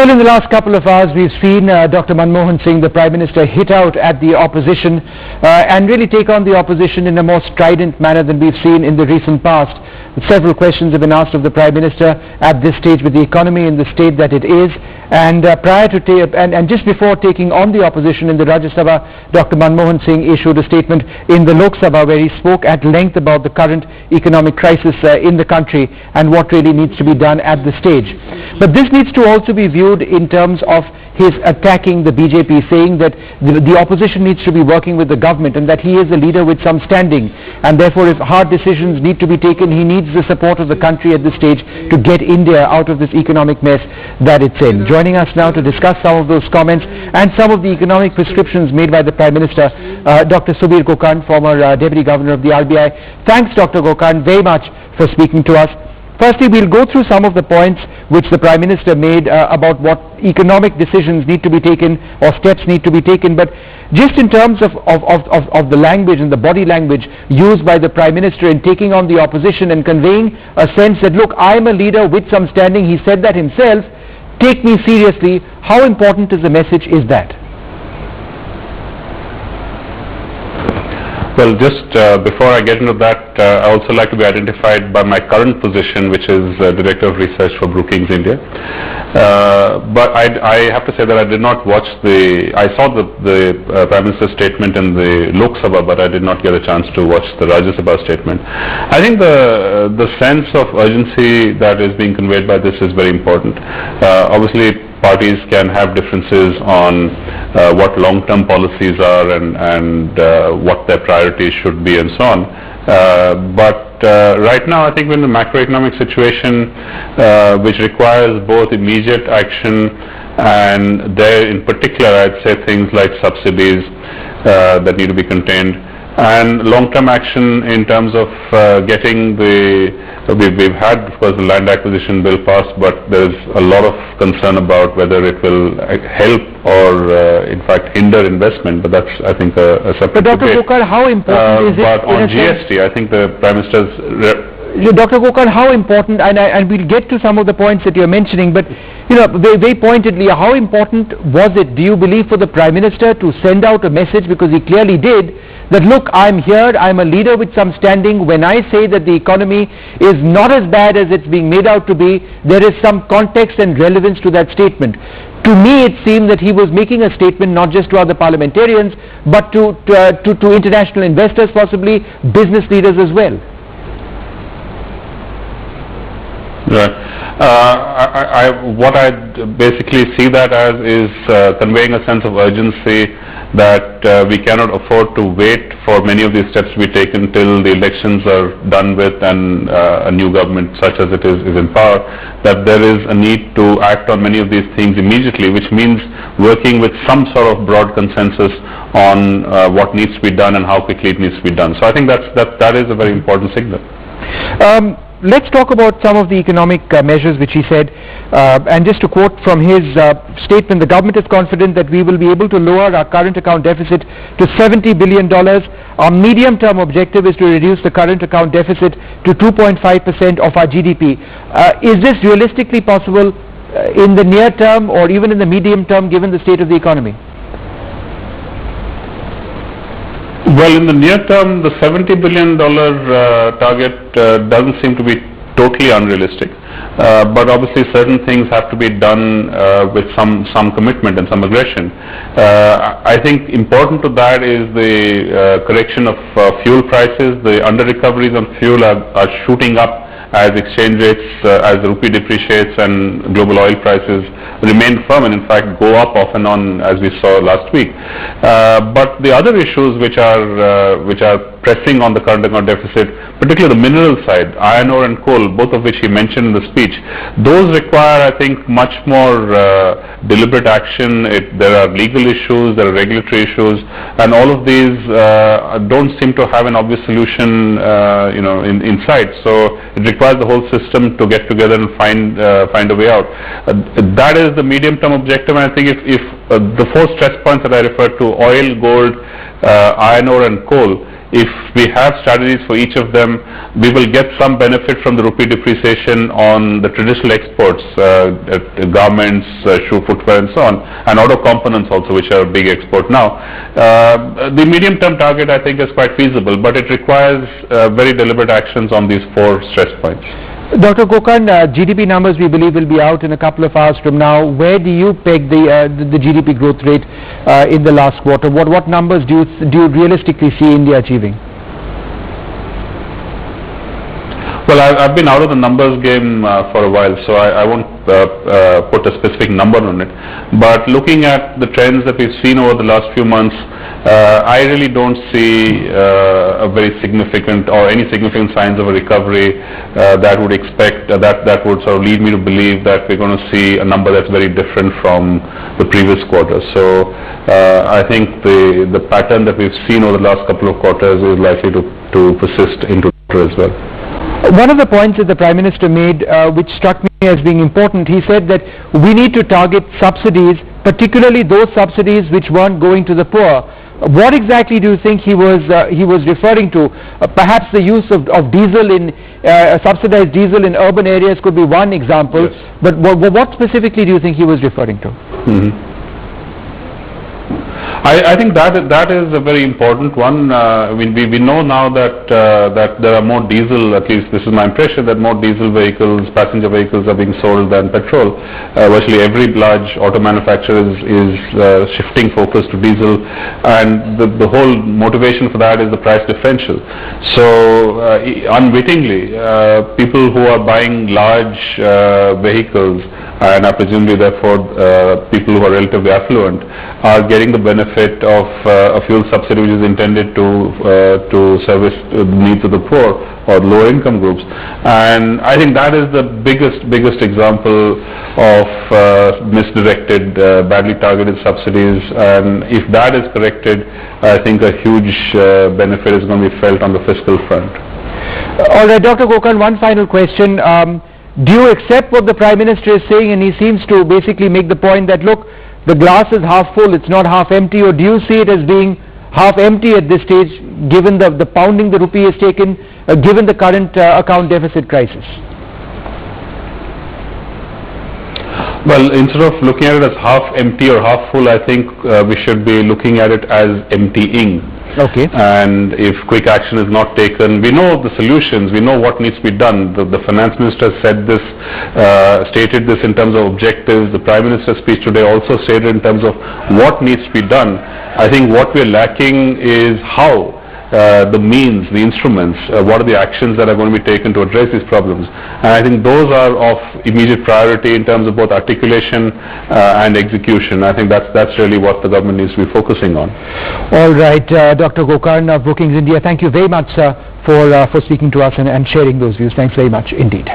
Well, in the last couple of hours, we've seen Dr. Manmohan Singh, the Prime Minister, hit out at the opposition and really take on the opposition in a more strident manner than we've seen in the recent past. Several questions have been asked of the Prime Minister at this stage with the economy in the state that it is. And just before taking on the opposition in the Rajya Sabha, Dr. Manmohan Singh issued a statement in the Lok Sabha where he spoke at length about the current economic crisis in the country and what really needs to be done at this stage. But this needs to also be viewed in terms of his attacking the BJP, saying that the opposition needs to be working with the government and that he is a leader with some standing, and therefore if hard decisions need to be taken, he needs the support of the country at this stage to get India out of this economic mess that it's in. Joining us now to discuss some of those comments and some of the economic prescriptions made by the Prime Minister, Dr. Subir Gokarn, former Deputy Governor of the RBI. Thanks, Dr. Gokarn, very much for speaking to us. Firstly, we'll go through some of the points which the Prime Minister made about what economic decisions need to be taken or steps need to be taken, but just in terms of the language and the body language used by the Prime Minister in taking on the opposition and conveying a sense that, look, I'm a leader with some standing, he said that himself, take me seriously, how important is the message is that? Well, just before I get into that, I also like to be identified by my current position, which is Director of Research for Brookings India. But I have to say that I did not watch I saw the Prime Minister's statement in the Lok Sabha, but I did not get a chance to watch the Rajya Sabha statement. I think the sense of urgency that is being conveyed by this is very important. Obviously, parties can have differences on what long-term policies are and what their priorities should be and so on. But right now I think we're in a macroeconomic situation which requires both immediate action and there in particular I'd say things like subsidies that need to be contained and long-term action in terms of getting we've had of course the land acquisition bill passed, but there is a lot of concern about whether it will help or in fact hinder investment, but that's I think a separate debate. But Dr. Gokarn, how important is it? But on GST, I think the Prime Minister's Dr. Gokarn, how important, and we'll get to some of the points that you're mentioning, but you know, very pointedly, how important was it, do you believe, for the Prime Minister to send out a message, because he clearly did, that look, I'm here, I'm a leader with some standing, when I say that the economy is not as bad as it's being made out to be, there is some context and relevance to that statement. To me, it seemed that he was making a statement not just to other parliamentarians, but to international investors, possibly business leaders as well. Right. What I basically see that as is conveying a sense of urgency that we cannot afford to wait for many of these steps to be taken till the elections are done with and a new government such as it is in power, that there is a need to act on many of these things immediately, which means working with some sort of broad consensus on what needs to be done and how quickly it needs to be done. So I think that is a very important signal. Let's talk about some of the economic measures which he said, and just to quote from his statement, the government is confident that we will be able to lower our current account deficit to $70 billion. Our medium-term objective is to reduce the current account deficit to 2.5% of our GDP. Is this realistically possible in the near term or even in the medium term given the state of the economy? Well, in the near term, the $70 billion target doesn't seem to be totally unrealistic. But obviously certain things have to be done with some commitment and some aggression. I think important to that is the correction of fuel prices. The under-recoveries on fuel are shooting up as exchange rates, as the rupee depreciates and global oil prices remain firm and in fact go up off and on as we saw last week. But the other issues which are pressing on the current account deficit, particularly the mineral side, iron ore and coal, both of which he mentioned in the speech, those require, I think, much more deliberate action. There are legal issues, there are regulatory issues, and all of these don't seem to have an obvious solution, in sight. So it requires the whole system to get together and find a way out. That is the medium-term objective, and I think if the four stress points that I referred to, oil, gold, iron ore and coal, if we have strategies for each of them, we will get some benefit from the rupee depreciation on the traditional exports, garments, shoe, footwear and so on, and auto components also, which are a big export now. The medium-term target, I think, is quite feasible, but it requires very deliberate actions on these 4 stress points. Dr. Gokarn, GDP numbers we believe will be out in a couple of hours from now. Where do you peg the GDP growth rate in the last quarter? What numbers do you realistically see India achieving? Well, I've been out of the numbers game for a while, so I won't put a specific number on it. But looking at the trends that we've seen over the last few months, I really don't see a very significant or any significant signs of a recovery that would expect that would sort of lead me to believe that we're going to see a number that's very different from the previous quarter. So I think the pattern that we've seen over the last couple of quarters is likely to persist into as well. One of the points that the Prime Minister made, which struck me as being important, he said that we need to target subsidies, particularly those subsidies which weren't going to the poor. What exactly do you think he was referring to? Perhaps the use of diesel in subsidized diesel in urban areas could be one example. Yes. But what specifically do you think he was referring to? Mm-hmm. I think that is a very important one. We know now that there are more diesel, at least this is my impression, that more diesel vehicles, passenger vehicles are being sold than petrol. Virtually every large auto manufacturer is shifting focus to diesel, and the whole motivation for that is the price differential. So unwittingly, people who are buying large vehicles, and are presumably therefore people who are relatively affluent, are getting the benefit of a fuel subsidy which is intended to service the needs of the poor or lower income groups. And I think that is the biggest example of misdirected, badly targeted subsidies, and if that is corrected, I think a huge benefit is going to be felt on the fiscal front. All right, Dr. Gokarn, one final question. Do you accept what the Prime Minister is saying, and he seems to basically make the point that, look, the glass is half full, it's not half empty, or do you see it as being half empty at this stage, given the pounding the rupee has taken, given the current account deficit crisis? Well, instead of looking at it as half empty or half full, I think we should be looking at it as emptying. Okay. And if quick action is not taken, we know the solutions, we know what needs to be done. The Finance Minister said this, stated this in terms of objectives. The Prime Minister's speech today also stated in terms of what needs to be done. I think what we're lacking is how. The means, the instruments, what are the actions that are going to be taken to address these problems. And I think those are of immediate priority in terms of both articulation and execution. I think that's really what the government needs to be focusing on. All right, Dr. Gokarn of Brookings India, thank you very much for speaking to us and sharing those views. Thanks very much indeed.